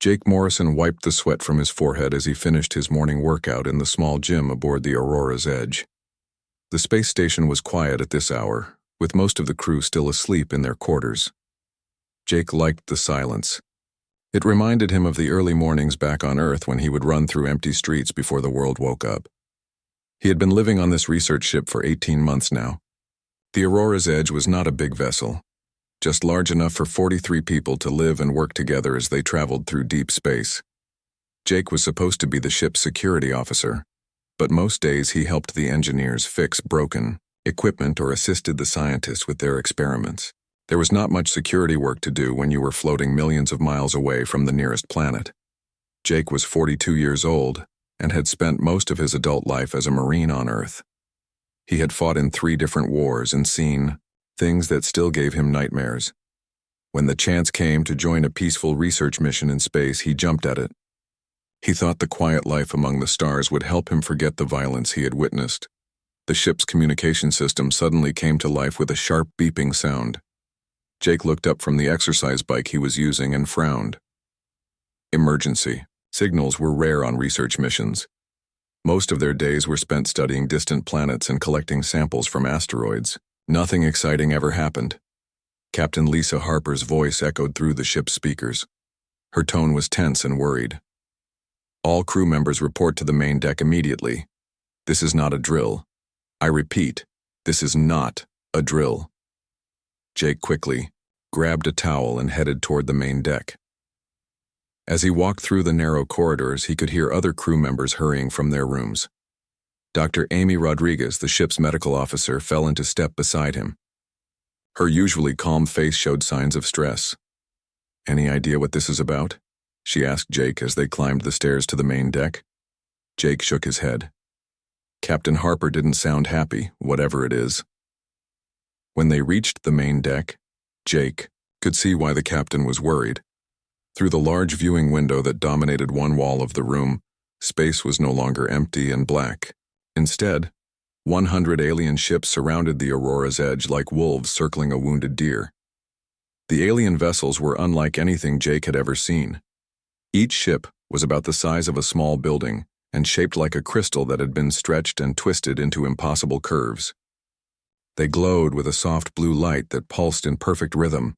Jake Morrison wiped the sweat from his forehead as he finished his morning workout in the small gym aboard the Aurora's Edge. The space station was quiet at this hour, with most of the crew still asleep in their quarters. Jake liked the silence. It reminded him of the early mornings back on Earth when he would run through empty streets before the world woke up. He had been living on this research ship for 18 months now. The Aurora's Edge was not a big vessel, just large enough for 43 people to live and work together as they traveled through deep space. Jake was supposed to be the ship's security officer, but most days he helped the engineers fix broken equipment or assisted the scientists with their experiments. There was not much security work to do when you were floating millions of miles away from the nearest planet. Jake was 42 years old and had spent most of his adult life as a Marine on Earth. He had fought in 3 different wars and seen things that still gave him nightmares. When the chance came to join a peaceful research mission in space, he jumped at it. He thought the quiet life among the stars would help him forget the violence he had witnessed. The ship's communication system suddenly came to life with a sharp beeping sound. Jake looked up from the exercise bike he was using and frowned. Emergency. Signals were rare on research missions. Most of their days were spent studying distant planets and collecting samples from asteroids. Nothing exciting ever happened. Captain Lisa Harper's voice echoed through the ship's speakers. Her tone was tense and worried. All crew members report to the main deck immediately. This is not a drill. I repeat, this is not a drill. Jake quickly grabbed a towel and headed toward the main deck. As he walked through the narrow corridors, he could hear other crew members hurrying from their rooms. Dr. Amy Rodriguez, the ship's medical officer, fell into step beside him. Her usually calm face showed signs of stress. "Any idea what this is about?" she asked Jake as they climbed the stairs to the main deck. Jake shook his head. Captain Harper didn't sound happy, whatever it is. When they reached the main deck, Jake could see why the captain was worried. Through the large viewing window that dominated one wall of the room, space was no longer empty and black. Instead, 100 alien ships surrounded the Aurora's Edge like wolves circling a wounded deer. The alien vessels were unlike anything Jake had ever seen. Each ship was about the size of a small building and shaped like a crystal that had been stretched and twisted into impossible curves. They glowed with a soft blue light that pulsed in perfect rhythm,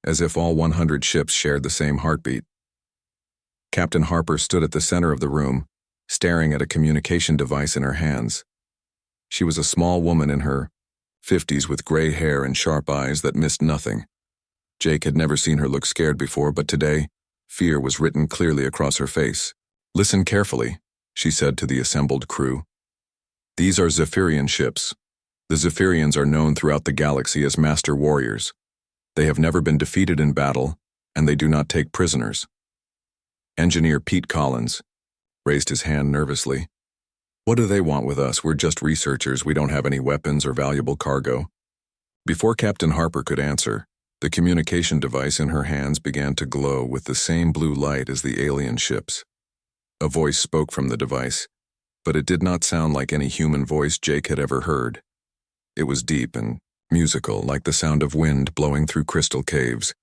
as if all 100 ships shared the same heartbeat. Captain Harper stood at the center of the room, staring at a communication device in her hands. She was a small woman in her 50s with gray hair and sharp eyes that missed nothing. Jake had never seen her look scared before, but today, fear was written clearly across her face. "Listen carefully," she said to the assembled crew. "These are Zephyrian ships. The Zephyrians are known throughout the galaxy as master warriors. They have never been defeated in battle, and they do not take prisoners." Engineer Pete Collins raised his hand nervously. "What do they want with us? We're just researchers. We don't have any weapons or valuable cargo." Before Captain Harper could answer, the communication device in her hands began to glow with the same blue light as the alien ships. A voice spoke from the device, but it did not sound like any human voice Jake had ever heard. It was deep and musical, like the sound of wind blowing through crystal caves.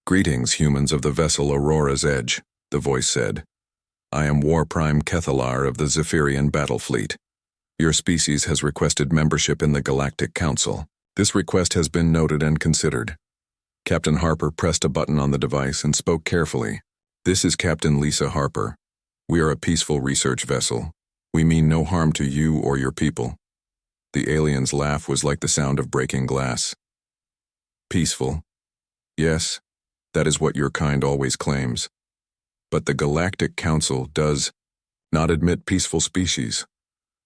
"Greetings, humans of the vessel Aurora's Edge," the voice said. "I am War Prime Kethalar of the Zephyrian Battle Fleet. Your species has requested membership in the Galactic Council. This request has been noted and considered." Captain Harper pressed a button on the device and spoke carefully. "This is Captain Lisa Harper. We are a peaceful research vessel. We mean no harm to you or your people." The alien's laugh was like the sound of breaking glass. "Peaceful? Yes, that is what your kind always claims. But the Galactic Council does not admit peaceful species.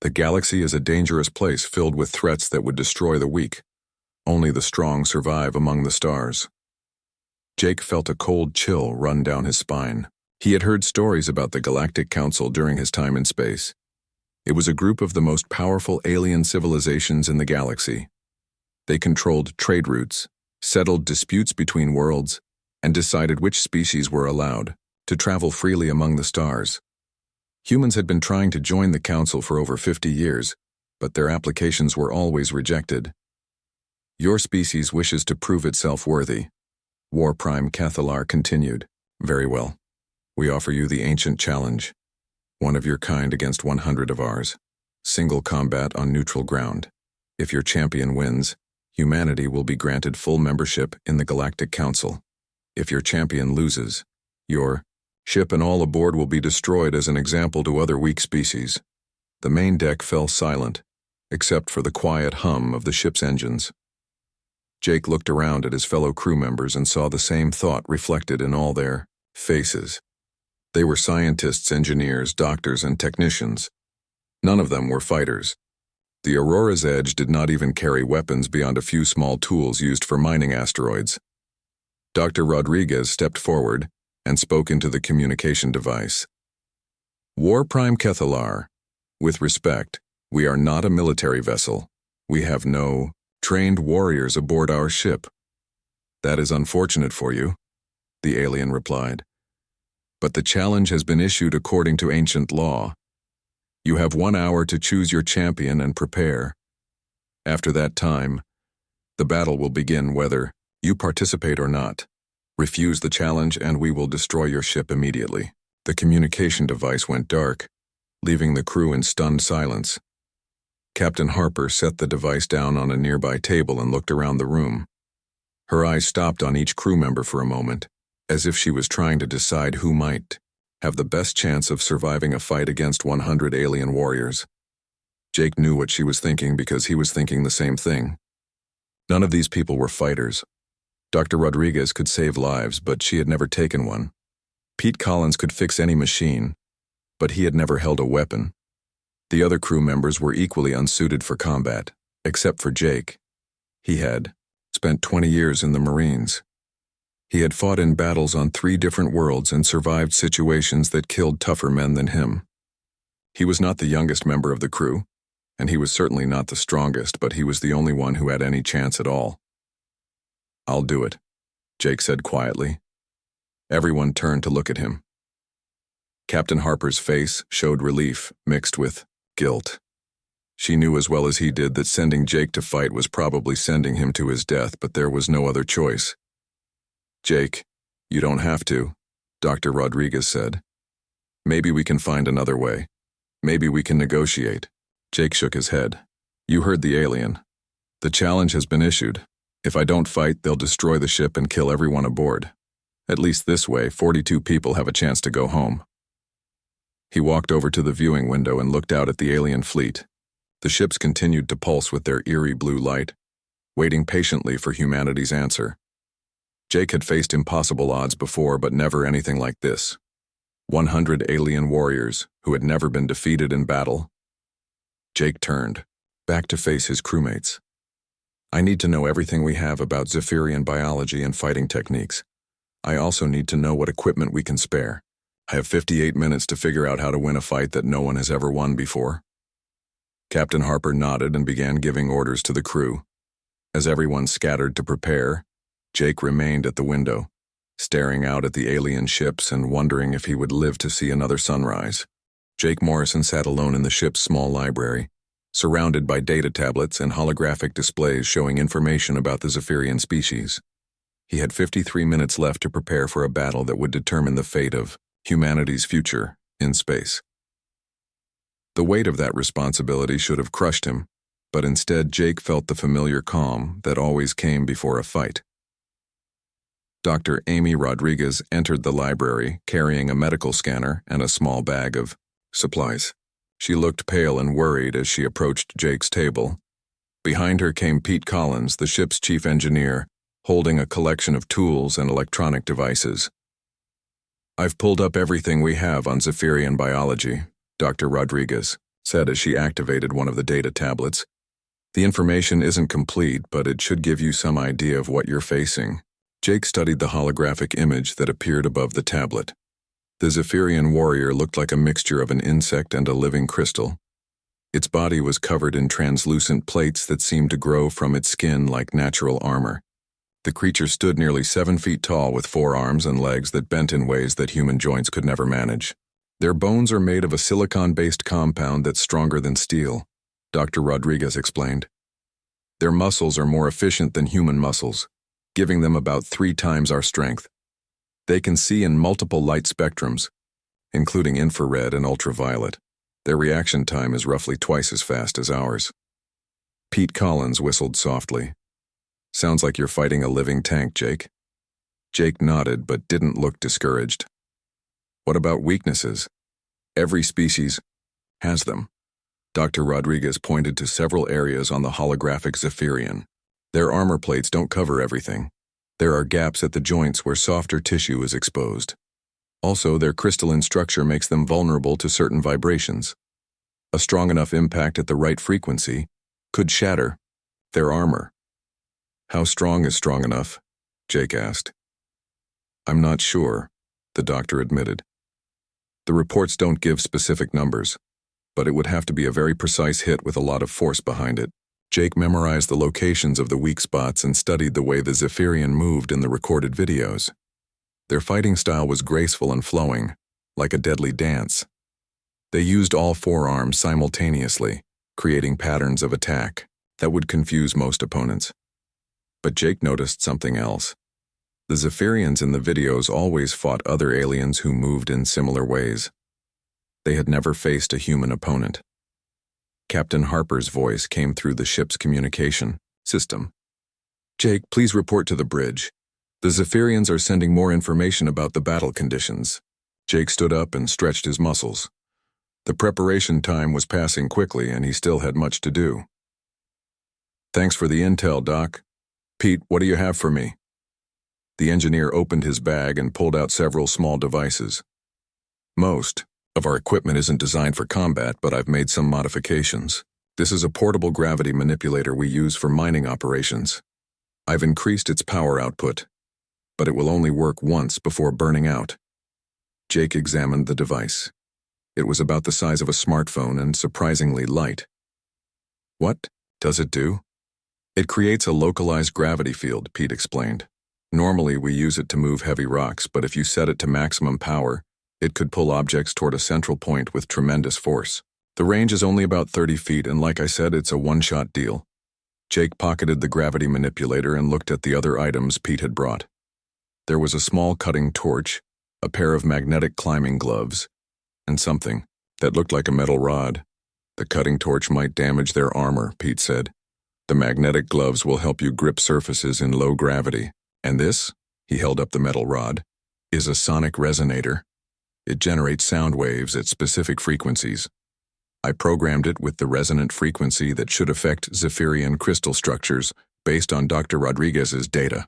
The galaxy is a dangerous place filled with threats that would destroy the weak. Only the strong survive among the stars." Jake felt a cold chill run down his spine. He had heard stories about the Galactic Council during his time in space. It was a group of the most powerful alien civilizations in the galaxy. They controlled trade routes, settled disputes between worlds, and decided which species were allowed to travel freely among the stars. Humans had been trying to join the council for over 50 years, but their applications were always rejected. "Your species wishes to prove itself worthy," War Prime Cathalar continued. "Very well. We offer you the ancient challenge, one of your kind against 100 of ours. Single combat on neutral ground. If your champion wins, humanity will be granted full membership in the Galactic Council. If your champion loses, your ship and all aboard will be destroyed as an example to other weak species. The main deck fell silent, except for the quiet hum of the ship's engines. Jake looked around at his fellow crew members and saw the same thought reflected in all their faces. They were scientists, engineers, doctors, and technicians. None of them were fighters. The Aurora's Edge did not even carry weapons beyond a few small tools used for mining asteroids. Dr. Rodriguez stepped forward and spoke into the communication device. War Prime Kethalar, with respect, we are not a military vessel. We have no trained warriors aboard our ship. That is unfortunate for you, the alien replied. But the challenge has been issued according to ancient law. You have 1 hour to choose your champion and prepare. After that time, the battle will begin whether you participate or not. Refuse the challenge and we will destroy your ship immediately. The communication device went dark, leaving the crew in stunned silence. Captain Harper set the device down on a nearby table and looked around the room. Her eyes stopped on each crew member for a moment, as if she was trying to decide who might have the best chance of surviving a fight against 100 alien warriors. Jake knew what she was thinking because he was thinking the same thing. None of these people were fighters. Dr. Rodriguez could save lives, but she had never taken one. Pete Collins could fix any machine, but he had never held a weapon. The other crew members were equally unsuited for combat, except for Jake. He had spent 20 years in the Marines. He had fought in battles on 3 different worlds and survived situations that killed tougher men than him. He was not the youngest member of the crew, and he was certainly not the strongest, but he was the only one who had any chance at all. I'll do it, Jake said quietly. Everyone turned to look at him. Captain Harper's face showed relief mixed with guilt. She knew as well as he did that sending Jake to fight was probably sending him to his death, but there was no other choice. Jake, you don't have to, Dr. Rodriguez said. Maybe we can find another way. Maybe we can negotiate. Jake shook his head. You heard the alien. The challenge has been issued. If I don't fight, they'll destroy the ship and kill everyone aboard. At least this way, 42 people have a chance to go home. He walked over to the viewing window and looked out at the alien fleet. The ships continued to pulse with their eerie blue light, waiting patiently for humanity's answer. Jake had faced impossible odds before, but never anything like this. 100 alien warriors who had never been defeated in battle. Jake turned, back to face his crewmates. I need to know everything we have about Zephyrian biology and fighting techniques. I also need to know what equipment we can spare. I have 58 minutes to figure out how to win a fight that no one has ever won before. Captain Harper nodded and began giving orders to the crew. As everyone scattered to prepare, Jake remained at the window, staring out at the alien ships and wondering if he would live to see another sunrise. Jake Morrison sat alone in the ship's small library, surrounded by data tablets and holographic displays showing information about the Zephyrian species. He had 53 minutes left to prepare for a battle that would determine the fate of humanity's future in space. The weight of that responsibility should have crushed him, but instead Jake felt the familiar calm that always came before a fight. Dr. Amy Rodriguez entered the library carrying a medical scanner and a small bag of supplies. She looked pale and worried as she approached Jake's table. Behind her came Pete Collins, the ship's chief engineer, holding a collection of tools and electronic devices. I've pulled up everything we have on Zephyrian biology, Dr. Rodriguez said as she activated one of the data tablets. The information isn't complete, but it should give you some idea of what you're facing. Jake studied the holographic image that appeared above the tablet. The Zephyrian warrior looked like a mixture of an insect and a living crystal. Its body was covered in translucent plates that seemed to grow from its skin like natural armor. The creature stood nearly 7 feet tall with 4 arms and legs that bent in ways that human joints could never manage. Their bones are made of a silicon-based compound that's stronger than steel, Dr. Rodriguez explained. Their muscles are more efficient than human muscles, giving them about 3 times our strength. They can see in multiple light spectrums, including infrared and ultraviolet. Their reaction time is roughly twice as fast as ours. Pete Collins whistled softly. Sounds like you're fighting a living tank, Jake. Jake nodded but didn't look discouraged. What about weaknesses? Every species has them. Dr. Rodriguez pointed to several areas on the holographic Zephyrian. Their armor plates don't cover everything. There are gaps at the joints where softer tissue is exposed. Also, their crystalline structure makes them vulnerable to certain vibrations. A strong enough impact at the right frequency could shatter their armor. How strong is strong enough? Jake asked. I'm not sure, the doctor admitted. The reports don't give specific numbers, but it would have to be a very precise hit with a lot of force behind it. Jake memorized the locations of the weak spots and studied the way the Zephyrian moved in the recorded videos. Their fighting style was graceful and flowing, like a deadly dance. They used all four arms simultaneously, creating patterns of attack that would confuse most opponents. But Jake noticed something else. The Zephyrians in the videos always fought other aliens who moved in similar ways. They had never faced a human opponent. Captain Harper's voice came through the ship's communication system. Jake, please report to the bridge. The Zephyrians are sending more information about the battle conditions. Jake stood up and stretched his muscles. The preparation time was passing quickly and he still had much to do. Thanks for the intel, Doc. Pete, what do you have for me? The engineer opened his bag and pulled out several small devices. Most of our equipment isn't designed for combat, but I've made some modifications. This is a portable gravity manipulator we use for mining operations. I've increased its power output, but it will only work once before burning out. Jake examined the device. It was about the size of a smartphone and surprisingly light. What does it do? It creates a localized gravity field, Pete explained. Normally, we use it to move heavy rocks, but if you set it to maximum power, it could pull objects toward a central point with tremendous force. The range is only about 30 feet, and like I said, it's a one-shot deal. Jake pocketed the gravity manipulator and looked at the other items Pete had brought. There was a small cutting torch, a pair of magnetic climbing gloves, and something that looked like a metal rod. The cutting torch might damage their armor, Pete said. The magnetic gloves will help you grip surfaces in low gravity. And this, he held up the metal rod, is a sonic resonator. It generates sound waves at specific frequencies. I programmed it with the resonant frequency that should affect Zephyrian crystal structures based on Dr. Rodriguez's data.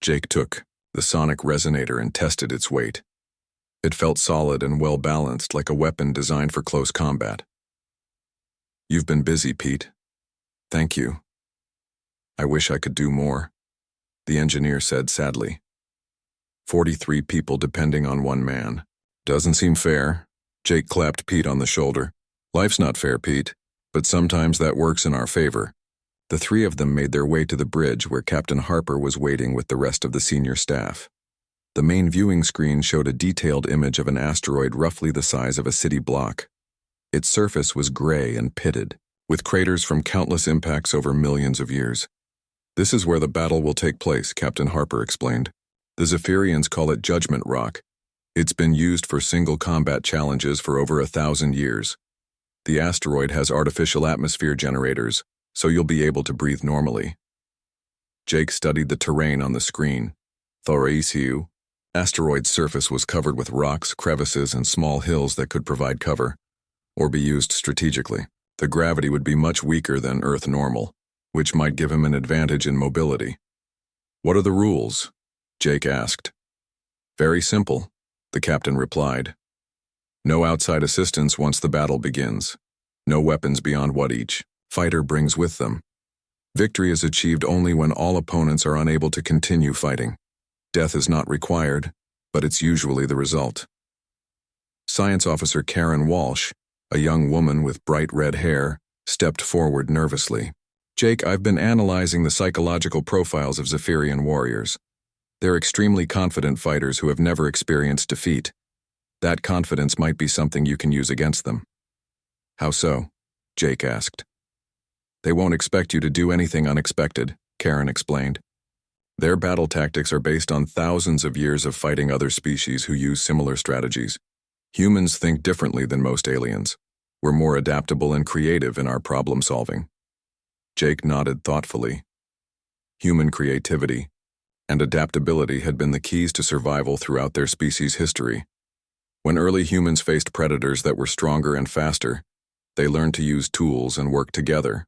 Jake took the sonic resonator and tested its weight. It felt solid and well-balanced, like a weapon designed for close combat. You've been busy, Pete. Thank you. I wish I could do more, the engineer said sadly. 43 people depending on one man. Doesn't seem fair. Jake clapped Pete on the shoulder. Life's not fair, Pete, but sometimes that works in our favor. The three of them made their way to the bridge where Captain Harper was waiting with the rest of the senior staff. The main viewing screen showed a detailed image of an asteroid roughly the size of a city block. Its surface was gray and pitted, with craters from countless impacts over millions of years. This is where the battle will take place, Captain Harper explained. The Zephyrians call it Judgment Rock. It's been used for single combat challenges for over 1,000 years. The asteroid has artificial atmosphere generators, so you'll be able to breathe normally. Jake studied the terrain on the screen. Thoraisiu. Asteroid's surface was covered with rocks, crevices, and small hills that could provide cover, or be used strategically. The gravity would be much weaker than Earth normal, which might give him an advantage in mobility. What are the rules? Jake asked. Very simple, the captain replied. No outside assistance once the battle begins. No weapons beyond what each fighter brings with them. Victory is achieved only when all opponents are unable to continue fighting. Death is not required, but it's usually the result. Science Officer Karen Walsh, a young woman with bright red hair, stepped forward nervously. Jake, I've been analyzing the psychological profiles of Zephyrian warriors. They're extremely confident fighters who have never experienced defeat. That confidence might be something you can use against them. How so? Jake asked. They won't expect you to do anything unexpected, Karen explained. Their battle tactics are based on thousands of years of fighting other species who use similar strategies. Humans think differently than most aliens. We're more adaptable and creative in our problem solving. Jake nodded thoughtfully. Human creativity and adaptability had been the keys to survival throughout their species' history. When early humans faced predators that were stronger and faster, they learned to use tools and work together.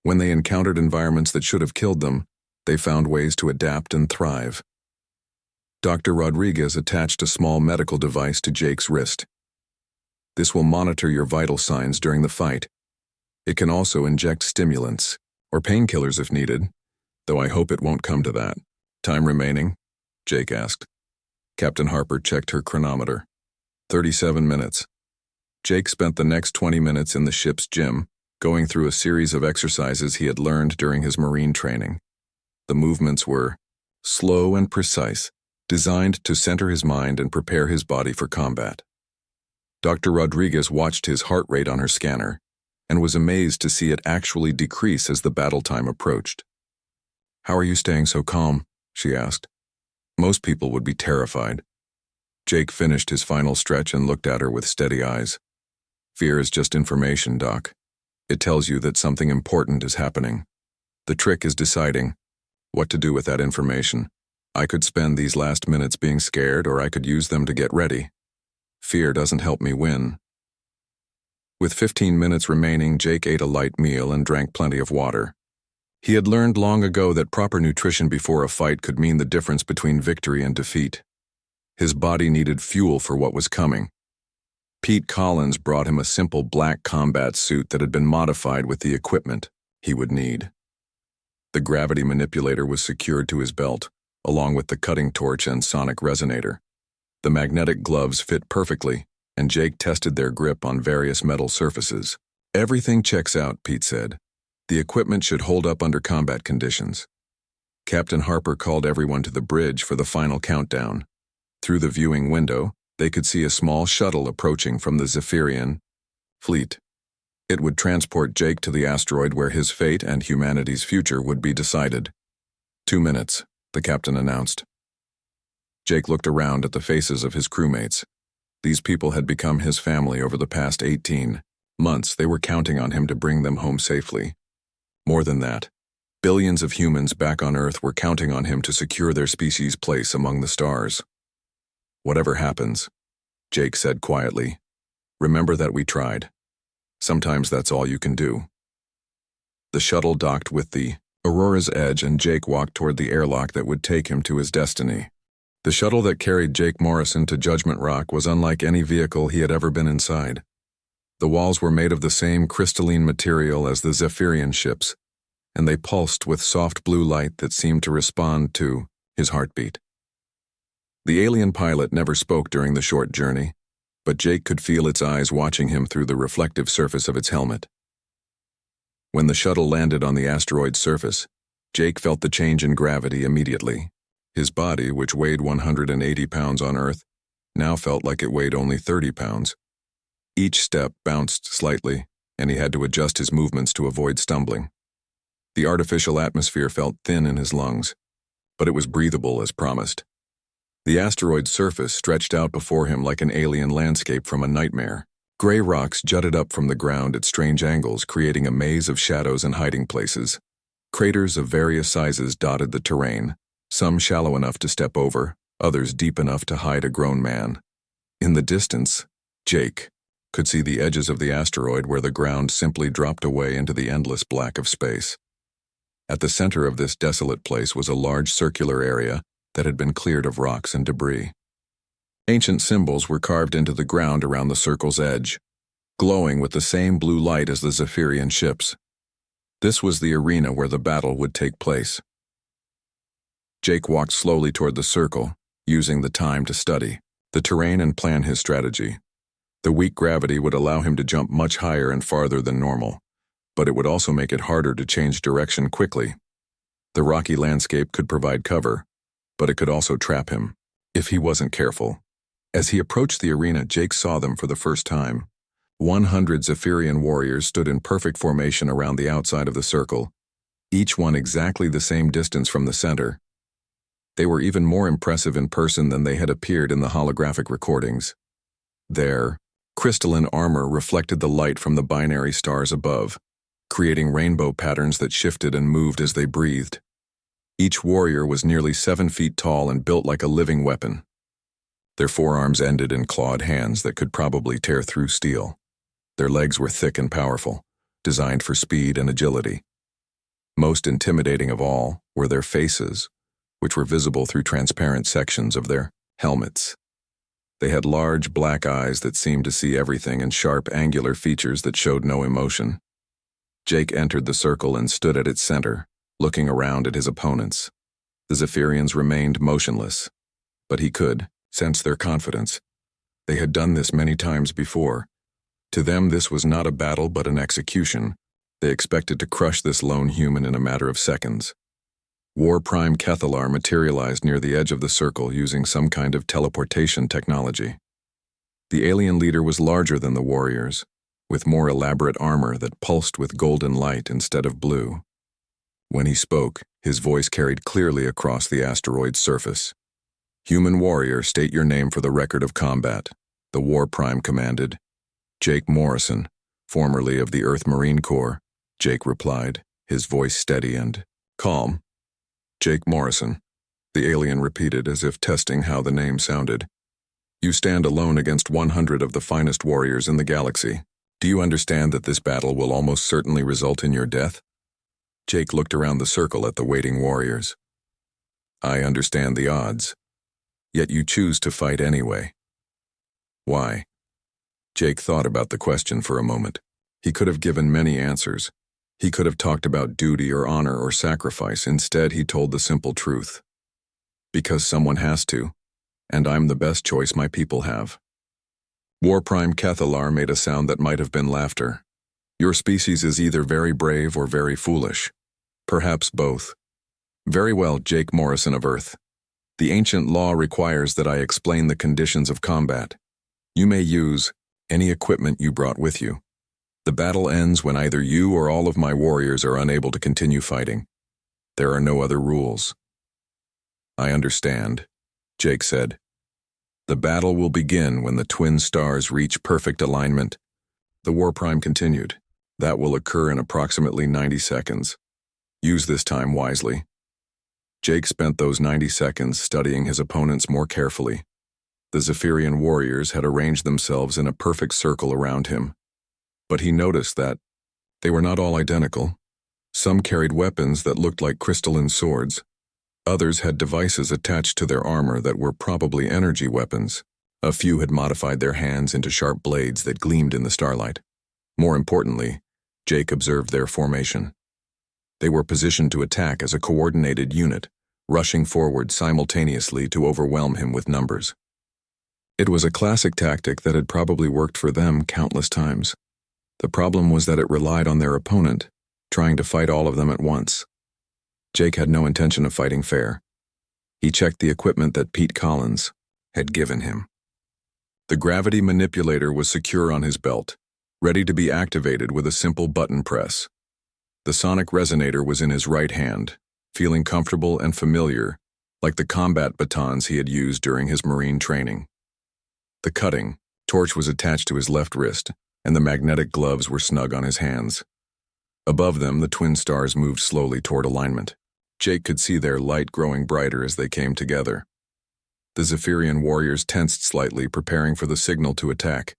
When they encountered environments that should have killed them, they found ways to adapt and thrive. Dr. Rodriguez attached a small medical device to Jake's wrist. This will monitor your vital signs during the fight. It can also inject stimulants, or painkillers if needed, though I hope it won't come to that. Time remaining? Jake asked. Captain Harper checked her chronometer. 37 minutes. Jake spent the next 20 minutes in the ship's gym, going through a series of exercises he had learned during his Marine training. The movements were slow and precise, designed to center his mind and prepare his body for combat. Dr. Rodriguez watched his heart rate on her scanner and was amazed to see it actually decrease as the battle time approached. "How are you staying so calm?" she asked. Most people would be terrified. Jake finished his final stretch and looked at her with steady eyes. "Fear is just information, Doc. It tells you that something important is happening. The trick is deciding what to do with that information. I could spend these last minutes being scared, or I could use them to get ready. Fear doesn't help me win." With 15 minutes remaining, Jake ate a light meal and drank plenty of water. He had learned long ago that proper nutrition before a fight could mean the difference between victory and defeat. His body needed fuel for what was coming. Pete Collins brought him a simple black combat suit that had been modified with the equipment he would need. The gravity manipulator was secured to his belt, along with the cutting torch and sonic resonator. The magnetic gloves fit perfectly, and Jake tested their grip on various metal surfaces. "Everything checks out," Pete said. "The equipment should hold up under combat conditions." Captain Harper called everyone to the bridge for the final countdown. Through the viewing window, they could see a small shuttle approaching from the Zephyrian fleet. It would transport Jake to the asteroid where his fate and humanity's future would be decided. 2 minutes, the captain announced. Jake looked around at the faces of his crewmates. These people had become his family over the past 18 months. They were counting on him to bring them home safely. More than that, billions of humans back on Earth were counting on him to secure their species' place among the stars. "Whatever happens," Jake said quietly, "remember that we tried. Sometimes that's all you can do." The shuttle docked with the Aurora's Edge, and Jake walked toward the airlock that would take him to his destiny. The shuttle that carried Jake Morrison to Judgment Rock was unlike any vehicle he had ever been inside. The walls were made of the same crystalline material as the Zephyrian ships, and they pulsed with soft blue light that seemed to respond to his heartbeat. The alien pilot never spoke during the short journey, but Jake could feel its eyes watching him through the reflective surface of its helmet. When the shuttle landed on the asteroid's surface, Jake felt the change in gravity immediately. His body, which weighed 180 pounds on Earth, now felt like it weighed only 30 pounds. Each step bounced slightly, and he had to adjust his movements to avoid stumbling. The artificial atmosphere felt thin in his lungs, but it was breathable as promised. The asteroid's surface stretched out before him like an alien landscape from a nightmare. Gray rocks jutted up from the ground at strange angles, creating a maze of shadows and hiding places. Craters of various sizes dotted the terrain, some shallow enough to step over, others deep enough to hide a grown man. In the distance, Jake could see the edges of the asteroid where the ground simply dropped away into the endless black of space. At the center of this desolate place was a large circular area that had been cleared of rocks and debris. Ancient symbols were carved into the ground around the circle's edge, glowing with the same blue light as the Zephyrian ships. This was the arena where the battle would take place. Jake walked slowly toward the circle, using the time to study the terrain and plan his strategy. The weak gravity would allow him to jump much higher and farther than normal, but it would also make it harder to change direction quickly. The rocky landscape could provide cover, but it could also trap him if he wasn't careful. As he approached the arena, Jake saw them for the first time. 100 Zephyrian warriors stood in perfect formation around the outside of the circle, each one exactly the same distance from the center, They were even more impressive in person than they had appeared in the holographic recordings. Their crystalline armor reflected the light from the binary stars above, creating rainbow patterns that shifted and moved as they breathed. Each warrior was nearly 7 feet tall and built like a living weapon. Their forearms ended in clawed hands that could probably tear through steel. Their legs were thick and powerful, designed for speed and agility. Most intimidating of all were their faces, which were visible through transparent sections of their helmets. They had large black eyes that seemed to see everything and sharp, angular features that showed no emotion. Jake entered the circle and stood at its center, looking around at his opponents. The Zephyrians remained motionless, but he could sense their confidence. They had done this many times before. To them, this was not a battle but an execution. They expected to crush this lone human in a matter of seconds. War Prime Kethalar materialized near the edge of the circle using some kind of teleportation technology. The alien leader was larger than the warriors, with more elaborate armor that pulsed with golden light instead of blue. When he spoke, his voice carried clearly across the asteroid's surface. "Human warrior, state your name for the record of combat," the War Prime commanded. "Jake Morrison, formerly of the Earth Marine Corps," Jake replied, his voice steady and calm. "Jake Morrison," the alien repeated as if testing how the name sounded. "You stand alone against 100 of the finest warriors in the galaxy. Do you understand that this battle will almost certainly result in your death?" Jake looked around the circle at the waiting warriors. "I understand the odds. Yet you choose to fight anyway. Why?" Jake thought about the question for a moment. He could have given many answers. He could have talked about duty or honor or sacrifice. Instead, he told the simple truth. "Because someone has to, and I'm the best choice my people have." War Prime Kethalar made a sound that might have been laughter. "Your species is either very brave or very foolish. Perhaps both." "Very well, Jake Morrison of Earth. The ancient law requires that I explain the conditions of combat. You may use any equipment you brought with you. The battle ends when either you or all of my warriors are unable to continue fighting. There are no other rules." "I understand," Jake said. "The battle will begin when the twin stars reach perfect alignment." The War Prime continued. "That will occur in approximately 90 seconds. Use this time wisely." Jake spent those 90 seconds studying his opponents more carefully. The Zephyrian warriors had arranged themselves in a perfect circle around him. But he noticed that they were not all identical. Some carried weapons that looked like crystalline swords. Others had devices attached to their armor that were probably energy weapons. A few had modified their hands into sharp blades that gleamed in the starlight. More importantly, Jake observed their formation. They were positioned to attack as a coordinated unit, rushing forward simultaneously to overwhelm him with numbers. It was a classic tactic that had probably worked for them countless times. The problem was that it relied on their opponent, trying to fight all of them at once. Jake had no intention of fighting fair. He checked the equipment that Pete Collins had given him. The gravity manipulator was secure on his belt, ready to be activated with a simple button press. The sonic resonator was in his right hand, feeling comfortable and familiar, like the combat batons he had used during his Marine training. The cutting torch was attached to his left wrist, and the magnetic gloves were snug on his hands. Above them, the twin stars moved slowly toward alignment. Jake could see their light growing brighter as they came together. The Zephyrian warriors tensed slightly, preparing for the signal to attack.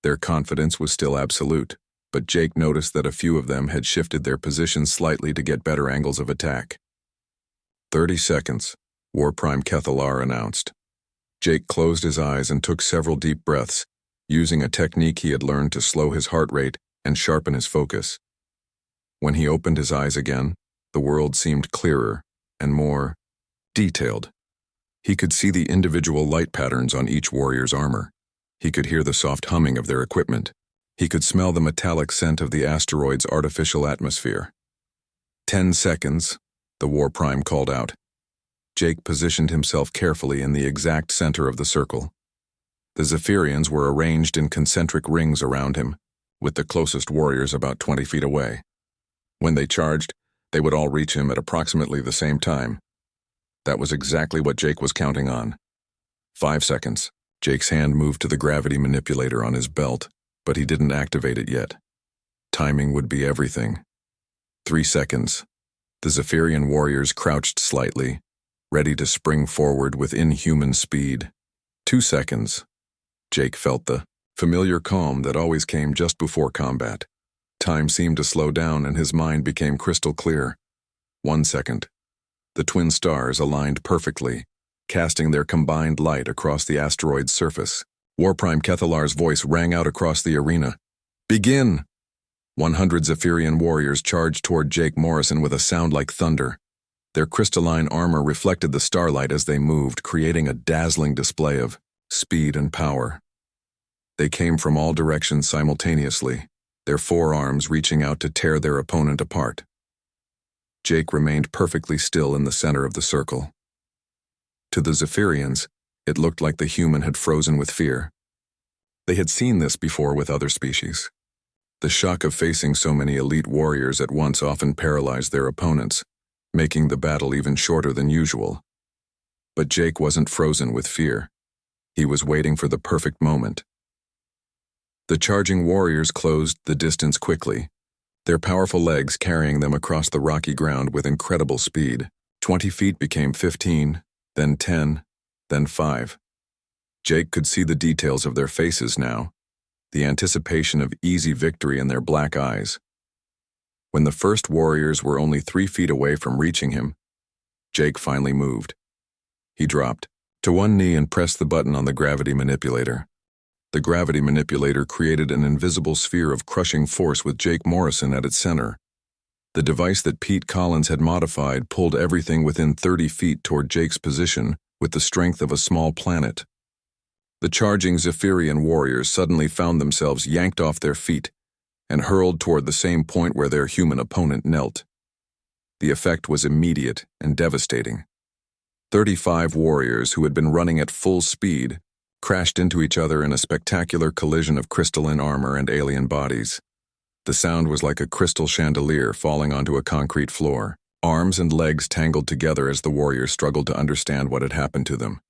Their confidence was still absolute, but Jake noticed that a few of them had shifted their positions slightly to get better angles of attack. 30 seconds, War Prime Kethalar announced. Jake closed his eyes and took several deep breaths, using a technique he had learned to slow his heart rate and sharpen his focus. When he opened his eyes again, the world seemed clearer and more detailed. He could see the individual light patterns on each warrior's armor. He could hear the soft humming of their equipment. He could smell the metallic scent of the asteroid's artificial atmosphere. 10 seconds, the War Prime called out. Jake positioned himself carefully in the exact center of the circle. The Zephyrians were arranged in concentric rings around him, with the closest warriors about 20 feet away. When they charged, they would all reach him at approximately the same time. That was exactly what Jake was counting on. 5 seconds. Jake's hand moved to the gravity manipulator on his belt, but he didn't activate it yet. Timing would be everything. 3 seconds. The Zephyrian warriors crouched slightly, ready to spring forward with inhuman speed. 2 seconds. Jake felt the familiar calm that always came just before combat. Time seemed to slow down and his mind became crystal clear. 1 second. The twin stars aligned perfectly, casting their combined light across the asteroid's surface. Warprime Kethalar's voice rang out across the arena. "Begin!" 100 Zephyrian warriors charged toward Jake Morrison with a sound like thunder. Their crystalline armor reflected the starlight as they moved, creating a dazzling display of speed and power. They came from all directions simultaneously, their forearms reaching out to tear their opponent apart. Jake remained perfectly still in the center of the circle. To the Zephyrians, it looked like the human had frozen with fear. They had seen this before with other species. The shock of facing so many elite warriors at once often paralyzed their opponents, making the battle even shorter than usual. But Jake wasn't frozen with fear. He was waiting for the perfect moment. The charging warriors closed the distance quickly, their powerful legs carrying them across the rocky ground with incredible speed. 20 feet became 15, then 10, then 5. Jake could see the details of their faces now, the anticipation of easy victory in their black eyes. When the first warriors were only 3 feet away from reaching him, Jake finally moved. He dropped to one knee and pressed the button on the gravity manipulator. The gravity manipulator created an invisible sphere of crushing force with Jake Morrison at its center. The device that Pete Collins had modified pulled everything within 30 feet toward Jake's position with the strength of a small planet. The charging Zephyrian warriors suddenly found themselves yanked off their feet and hurled toward the same point where their human opponent knelt. The effect was immediate and devastating. 35 warriors who had been running at full speed crashed into each other in a spectacular collision of crystalline armor and alien bodies. The sound was like a crystal chandelier falling onto a concrete floor. Arms and legs tangled together as the warriors struggled to understand what had happened to them.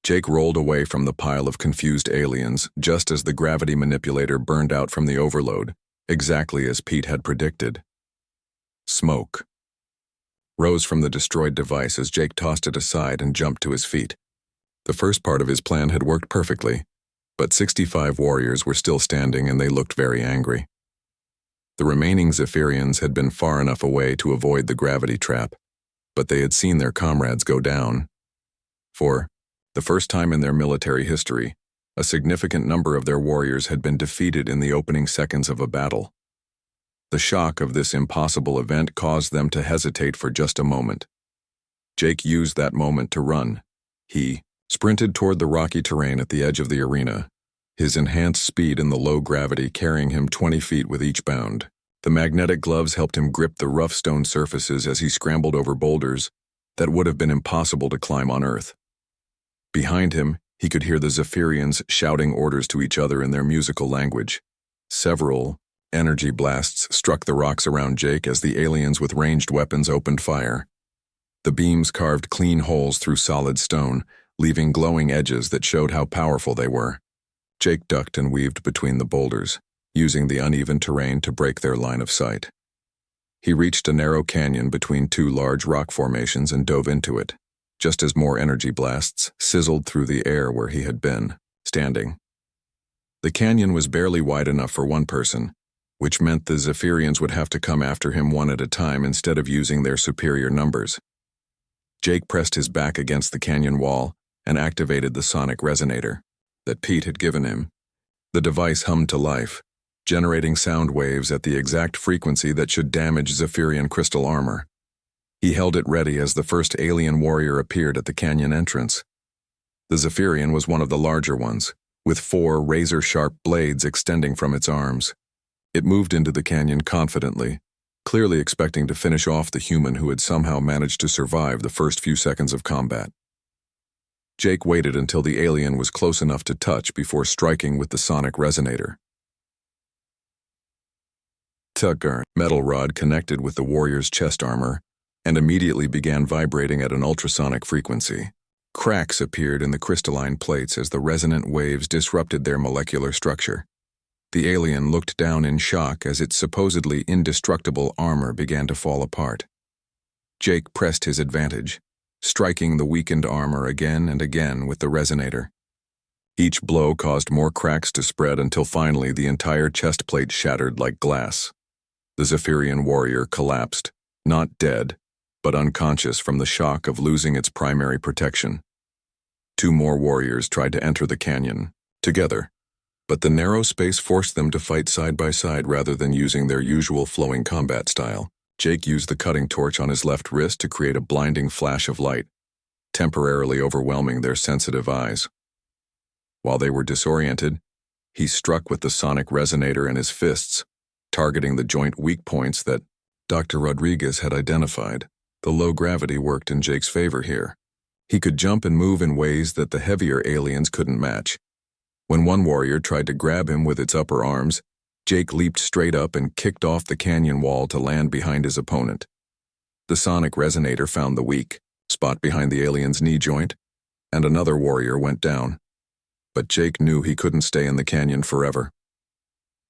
Jake rolled away from the pile of confused aliens just as the gravity manipulator burned out from the overload, exactly as Pete had predicted. Smoke rose from the destroyed device as Jake tossed it aside and jumped to his feet. The first part of his plan had worked perfectly, but 65 warriors were still standing and they looked very angry. The remaining Zephyrians had been far enough away to avoid the gravity trap, but they had seen their comrades go down. For the first time in their military history, a significant number of their warriors had been defeated in the opening seconds of a battle. The shock of this impossible event caused them to hesitate for just a moment. Jake used that moment to run. He sprinted toward the rocky terrain at the edge of the arena, his enhanced speed in the low gravity carrying him 20 feet with each bound. The magnetic gloves helped him grip the rough stone surfaces as he scrambled over boulders that would have been impossible to climb on Earth. Behind him, he could hear the Zephyrians shouting orders to each other in their musical language. Several energy blasts struck the rocks around Jake as the aliens with ranged weapons opened fire. The beams carved clean holes through solid stone, leaving glowing edges that showed how powerful they were. Jake ducked and weaved between the boulders, using the uneven terrain to break their line of sight. He reached a narrow canyon between two large rock formations and dove into it, just as more energy blasts sizzled through the air where he had been standing. The canyon was barely wide enough for one person, which meant the Zephyrians would have to come after him one at a time instead of using their superior numbers. Jake pressed his back against the canyon wall and activated the sonic resonator that Pete had given him. The device hummed to life, generating sound waves at the exact frequency that should damage Zephyrian crystal armor. He held it ready as the first alien warrior appeared at the canyon entrance. The Zephyrian was one of the larger ones, with 4 razor-sharp blades extending from its arms. It moved into the canyon confidently, clearly expecting to finish off the human who had somehow managed to survive the first few seconds of combat. Jake waited until the alien was close enough to touch before striking with the sonic resonator. Tucker, metal rod connected with the warrior's chest armor, and immediately began vibrating at an ultrasonic frequency. Cracks appeared in the crystalline plates as the resonant waves disrupted their molecular structure. The alien looked down in shock as its supposedly indestructible armor began to fall apart. Jake pressed his advantage, striking the weakened armor again and again with the resonator. Each blow caused more cracks to spread until finally the entire chest plate shattered like glass. The Zephyrian warrior collapsed, not dead, but unconscious from the shock of losing its primary protection. Two more warriors tried to enter the canyon, together, but the narrow space forced them to fight side by side rather than using their usual flowing combat style. Jake used the cutting torch on his left wrist to create a blinding flash of light, temporarily overwhelming their sensitive eyes. While they were disoriented, he struck with the sonic resonator in his fists, targeting the joint weak points that Dr. Rodriguez had identified. The low gravity worked in Jake's favor here. He could jump and move in ways that the heavier aliens couldn't match. When one warrior tried to grab him with its upper arms, Jake leaped straight up and kicked off the canyon wall to land behind his opponent. The sonic resonator found the weak spot behind the alien's knee joint, and another warrior went down. But Jake knew he couldn't stay in the canyon forever.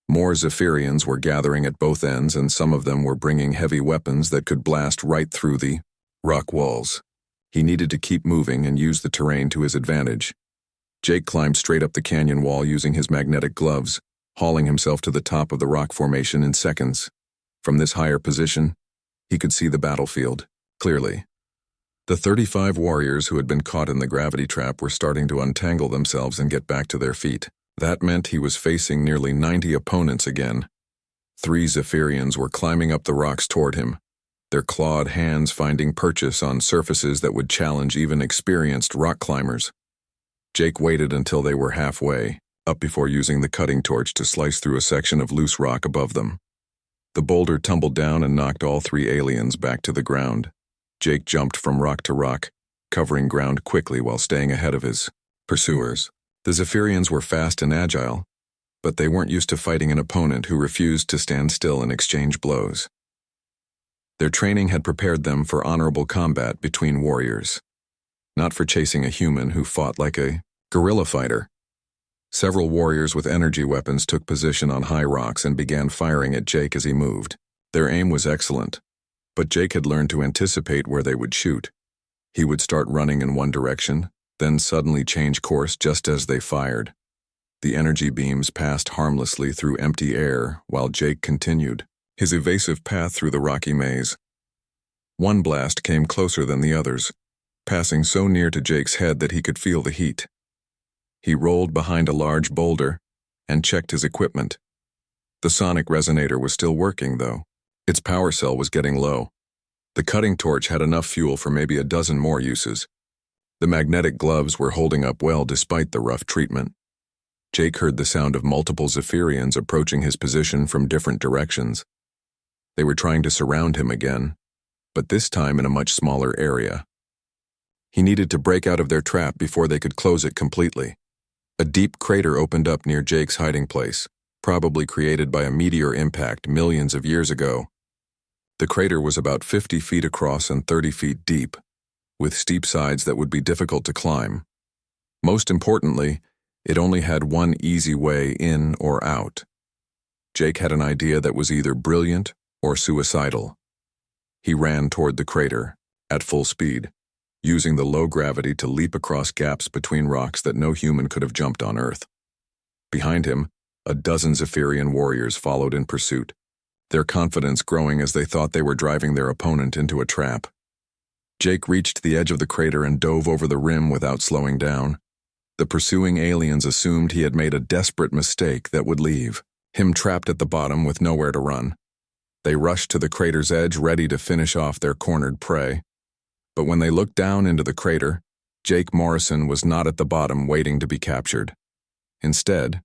More Zephyrians were gathering at both ends, and some of them were bringing heavy weapons that could blast right through the rock walls. He needed to keep moving and use the terrain to his advantage. Jake climbed straight up the canyon wall using his magnetic gloves, hauling himself to the top of the rock formation in seconds. From this higher position, he could see the battlefield clearly. The 35 warriors who had been caught in the gravity trap were starting to untangle themselves and get back to their feet. That meant he was facing nearly 90 opponents again. 3 Zephyrians were climbing up the rocks toward him, their clawed hands finding purchase on surfaces that would challenge even experienced rock climbers. Jake waited until they were halfway up before using the cutting torch to slice through a section of loose rock above them. The boulder tumbled down and knocked all 3 aliens back to the ground. Jake jumped from rock to rock, covering ground quickly while staying ahead of his pursuers. The Zephyrians were fast and agile, but they weren't used to fighting an opponent who refused to stand still and exchange blows. Their training had prepared them for honorable combat between warriors, not for chasing a human who fought like a guerrilla fighter. Several warriors with energy weapons took position on high rocks and began firing at Jake as he moved. Their aim was excellent, but Jake had learned to anticipate where they would shoot. He would start running in one direction, then suddenly change course just as they fired. The energy beams passed harmlessly through empty air while Jake continued his evasive path through the rocky maze. One blast came closer than the others, passing so near to Jake's head that he could feel the heat. He rolled behind a large boulder and checked his equipment. The sonic resonator was still working, though. Its power cell was getting low. The cutting torch had enough fuel for maybe a dozen more uses. The magnetic gloves were holding up well despite the rough treatment. Jake heard the sound of multiple Zephyrians approaching his position from different directions. They were trying to surround him again, but this time in a much smaller area. He needed to break out of their trap before they could close it completely. A deep crater opened up near Jake's hiding place, probably created by a meteor impact millions of years ago. The crater was about 50 feet across and 30 feet deep, with steep sides that would be difficult to climb. Most importantly, it only had one easy way in or out. Jake had an idea that was either brilliant or suicidal. He ran toward the crater, at full speed, using the low gravity to leap across gaps between rocks that no human could have jumped on Earth. Behind him, a dozen Zephyrian warriors followed in pursuit, their confidence growing as they thought they were driving their opponent into a trap. Jake reached the edge of the crater and dove over the rim without slowing down. The pursuing aliens assumed he had made a desperate mistake that would leave him trapped at the bottom with nowhere to run. They rushed to the crater's edge, ready to finish off their cornered prey. But when they looked down into the crater, Jake Morrison was not at the bottom waiting to be captured. Instead,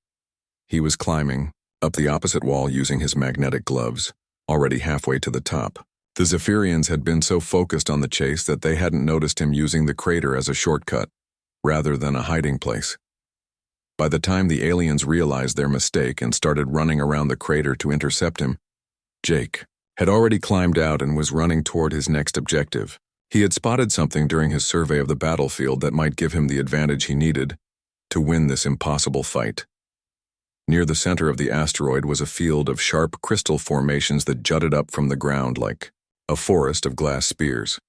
he was climbing up the opposite wall using his magnetic gloves, already halfway to the top. The Zephyrians had been so focused on the chase that they hadn't noticed him using the crater as a shortcut, rather than a hiding place. By the time the aliens realized their mistake and started running around the crater to intercept him, Jake had already climbed out and was running toward his next objective. He had spotted something during his survey of the battlefield that might give him the advantage he needed to win this impossible fight. Near the center of the asteroid was a field of sharp crystal formations that jutted up from the ground like a forest of glass spears.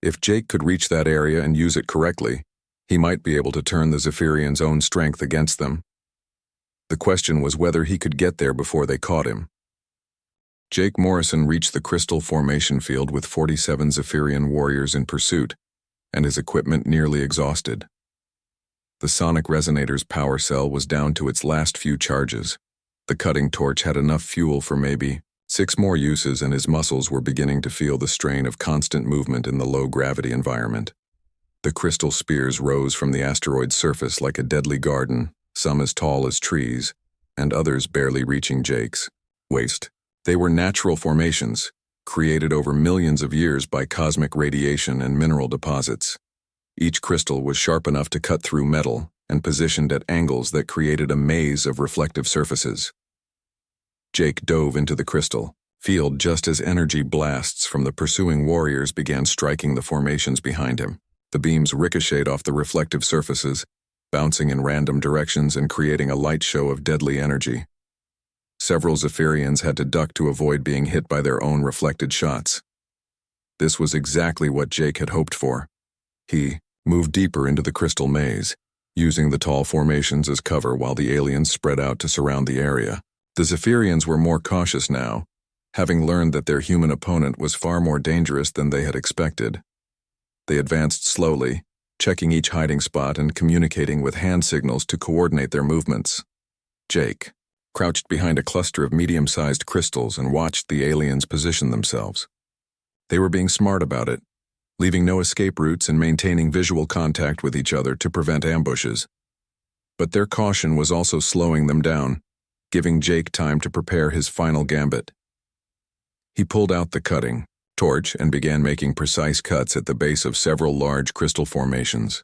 If Jake could reach that area and use it correctly, he might be able to turn the Zephyrians' own strength against them. The question was whether he could get there before they caught him. Jake Morrison reached the crystal formation field with 47 Zephyrian warriors in pursuit, and his equipment nearly exhausted. The sonic resonator's power cell was down to its last few charges. The cutting torch had enough fuel for maybe 6 more uses, and his muscles were beginning to feel the strain of constant movement in the low-gravity environment. The crystal spears rose from the asteroid's surface like a deadly garden, some as tall as trees, and others barely reaching Jake's waist. They were natural formations, created over millions of years by cosmic radiation and mineral deposits. Each crystal was sharp enough to cut through metal and positioned at angles that created a maze of reflective surfaces. Jake dove into the crystal field just as energy blasts from the pursuing warriors began striking the formations behind him. The beams ricocheted off the reflective surfaces, bouncing in random directions and creating a light show of deadly energy. Several Zephyrians had to duck to avoid being hit by their own reflected shots. This was exactly what Jake had hoped for. He moved deeper into the crystal maze, using the tall formations as cover while the aliens spread out to surround the area. The Zephyrians were more cautious now, having learned that their human opponent was far more dangerous than they had expected. They advanced slowly, checking each hiding spot and communicating with hand signals to coordinate their movements. Jake crouched behind a cluster of medium-sized crystals and watched the aliens position themselves. They were being smart about it, leaving no escape routes and maintaining visual contact with each other to prevent ambushes. But their caution was also slowing them down, giving Jake time to prepare his final gambit. He pulled out the cutting torch and began making precise cuts at the base of several large crystal formations.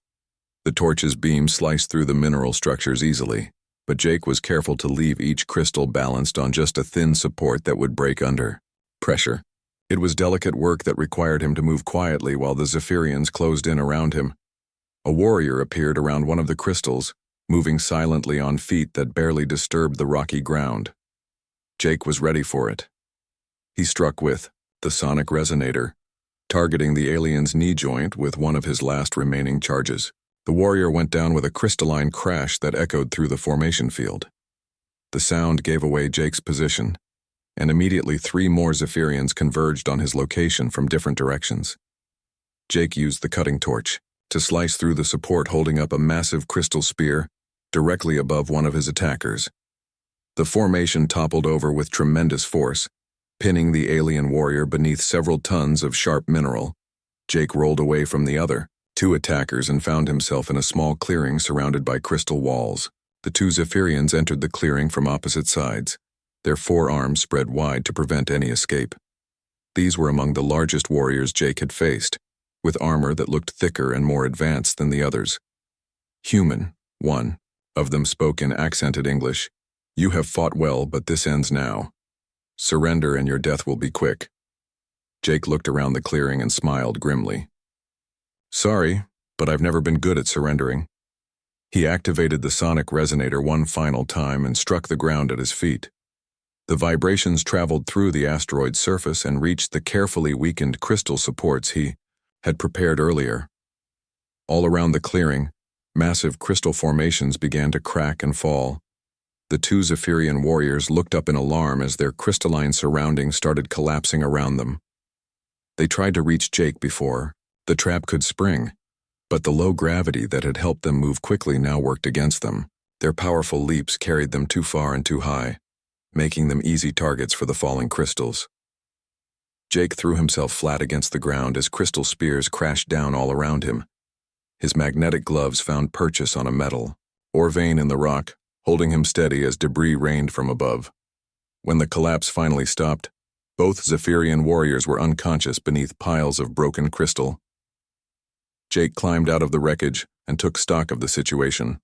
The torch's beam sliced through the mineral structures easily, but Jake was careful to leave each crystal balanced on just a thin support that would break under pressure. It was delicate work that required him to move quietly while the Zephyrians closed in around him. A warrior appeared around one of the crystals, moving silently on feet that barely disturbed the rocky ground. Jake was ready for it. He struck with the sonic resonator, targeting the alien's knee joint with one of his last remaining charges. The warrior went down with a crystalline crash that echoed through the formation field. The sound gave away Jake's position, and immediately 3 more Zephyrians converged on his location from different directions. Jake used the cutting torch to slice through the support holding up a massive crystal spear directly above one of his attackers. The formation toppled over with tremendous force, pinning the alien warrior beneath several tons of sharp mineral. Jake rolled away from the other 2 attackers and found himself in a small clearing surrounded by crystal walls. The 2 Zephyrians entered the clearing from opposite sides, their forearms spread wide to prevent any escape. These were among the largest warriors Jake had faced, with armor that looked thicker and more advanced than the others. Human, one of them spoke in accented English. "You have fought well, but this ends now. Surrender and your death will be quick." Jake looked around the clearing and smiled grimly. "Sorry, but I've never been good at surrendering." He activated the sonic resonator one final time and struck the ground at his feet. The vibrations traveled through the asteroid's surface and reached the carefully weakened crystal supports he had prepared earlier. All around the clearing, massive crystal formations began to crack and fall. The 2 Zephyrian warriors looked up in alarm as their crystalline surroundings started collapsing around them. They tried to reach Jake before the trap could spring, but the low gravity that had helped them move quickly now worked against them. Their powerful leaps carried them too far and too high, making them easy targets for the falling crystals. Jake threw himself flat against the ground as crystal spears crashed down all around him. His magnetic gloves found purchase on a metal or vein in the rock, holding him steady as debris rained from above. When the collapse finally stopped, both Zephyrian warriors were unconscious beneath piles of broken crystal. Jake climbed out of the wreckage and took stock of the situation.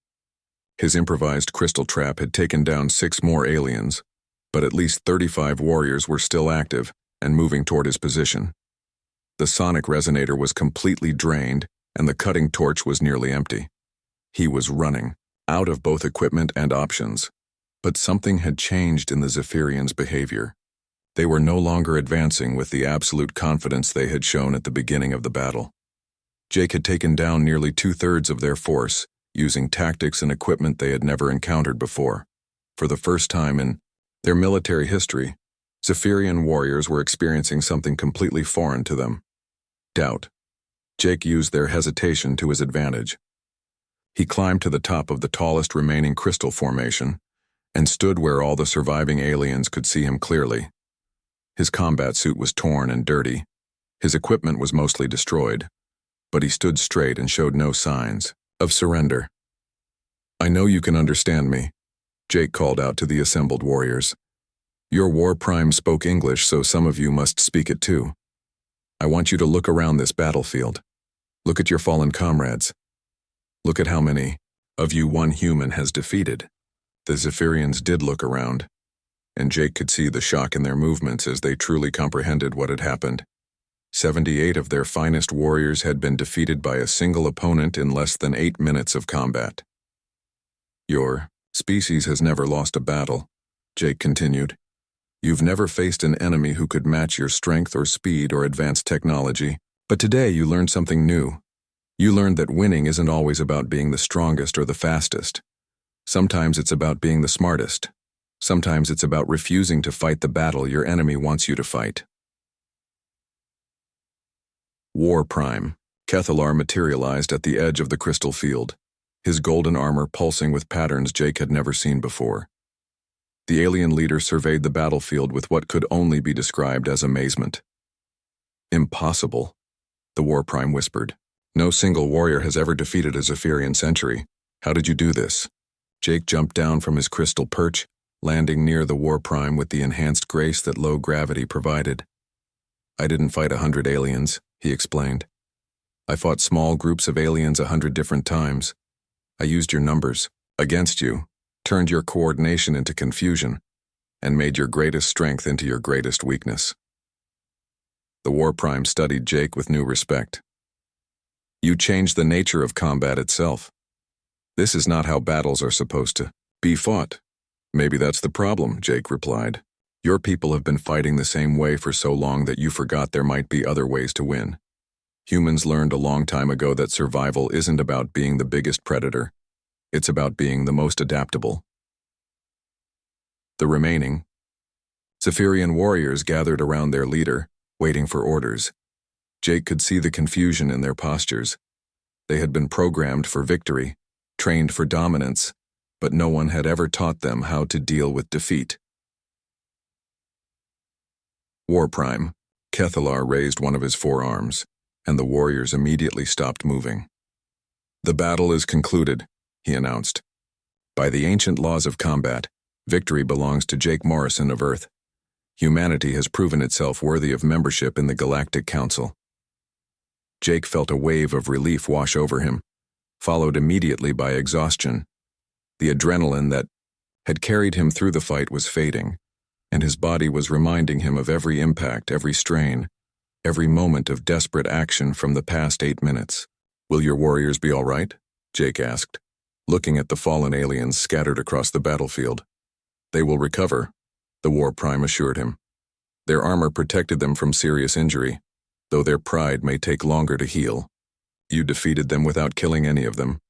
His improvised crystal trap had taken down 6 more aliens, but at least 35 warriors were still active, and moving toward his position. The sonic resonator was completely drained, and the cutting torch was nearly empty. He was running, out of both equipment and options. But something had changed in the Zephyrians' behavior. They were no longer advancing with the absolute confidence they had shown at the beginning of the battle. Jake had taken down nearly 2/3 of their force, using tactics and equipment they had never encountered before. For the first time in their military history, Zephyrian warriors were experiencing something completely foreign to them: doubt. Jake used their hesitation to his advantage. He climbed to the top of the tallest remaining crystal formation and stood where all the surviving aliens could see him clearly. His combat suit was torn and dirty. His equipment was mostly destroyed, but he stood straight and showed no signs of surrender. "I know you can understand me," Jake called out to the assembled warriors. "Your war prime spoke English, so some of you must speak it too. I want you to look around this battlefield. Look at your fallen comrades. Look at how many of you one human has defeated." The Zephyrians did look around, and Jake could see the shock in their movements as they truly comprehended what had happened. 78 of their finest warriors had been defeated by a single opponent in less than 8 minutes of combat. "Your species has never lost a battle," Jake continued. "You've never faced an enemy who could match your strength or speed or advanced technology, but today you learned something new. You learned that winning isn't always about being the strongest or the fastest. Sometimes it's about being the smartest. Sometimes it's about refusing to fight the battle your enemy wants you to fight." War Prime, Kethalar materialized at the edge of the crystal field, his golden armor pulsing with patterns Jake had never seen before. The alien leader surveyed the battlefield with what could only be described as amazement. "Impossible," the War Prime whispered. "No single warrior has ever defeated a Zephyrian sentry. How did you do this?" Jake jumped down from his crystal perch, landing near the War Prime with the enhanced grace that low gravity provided. "I didn't fight 100 aliens," he explained. "I fought small groups of aliens 100 different times. I used your numbers against you, turned your coordination into confusion, and made your greatest strength into your greatest weakness." The War Prime studied Jake with new respect. "You changed the nature of combat itself. This is not how battles are supposed to be fought." "Maybe that's the problem," Jake replied. "Your people have been fighting the same way for so long that you forgot there might be other ways to win. Humans learned a long time ago that survival isn't about being the biggest predator. It's about being the most adaptable." The remaining Zephyrian warriors gathered around their leader, waiting for orders. Jake could see the confusion in their postures. They had been programmed for victory, trained for dominance, but no one had ever taught them how to deal with defeat. War Prime, Kethalar raised one of his forearms, and the warriors immediately stopped moving. "The battle is concluded," he announced. "By the ancient laws of combat, victory belongs to Jake Morrison of Earth. Humanity has proven itself worthy of membership in the Galactic Council." Jake felt a wave of relief wash over him, followed immediately by exhaustion. The adrenaline that had carried him through the fight was fading, and his body was reminding him of every impact, every strain, every moment of desperate action from the past 8 minutes. "Will your warriors be all right?" Jake asked, looking at the fallen aliens scattered across the battlefield. "They will recover," the War Prime assured him. "Their armor protected them from serious injury, though their pride may take longer to heal. You defeated them without killing any of them.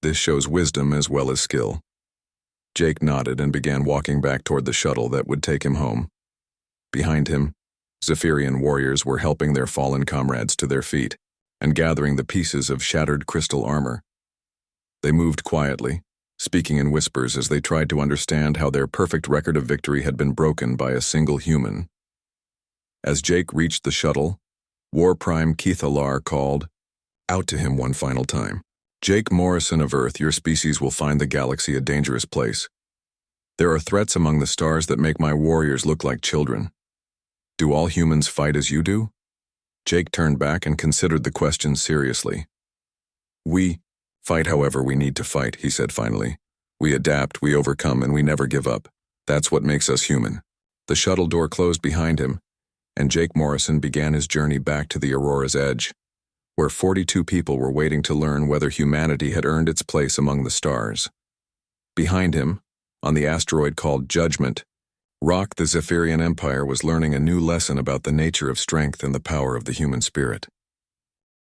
This shows wisdom as well as skill." Jake nodded and began walking back toward the shuttle that would take him home. Behind him, Zephyrian warriors were helping their fallen comrades to their feet and gathering the pieces of shattered crystal armor. They moved quietly, speaking in whispers as they tried to understand how their perfect record of victory had been broken by a single human. As Jake reached the shuttle, War Prime Kethalar called out to him one final time. "Jake Morrison of Earth, your species will find the galaxy a dangerous place. There are threats among the stars that make my warriors look like children. Do all humans fight as you do?" Jake turned back and considered the question seriously. "We fight however we need to fight," he said finally. "We adapt, we overcome, and we never give up. That's what makes us human." The shuttle door closed behind him, and Jake Morrison began his journey back to the Aurora's edge, where 42 people were waiting to learn whether humanity had earned its place among the stars. Behind him, on the asteroid called Judgment, Rock the Zephyrian Empire was learning a new lesson about the nature of strength and the power of the human spirit.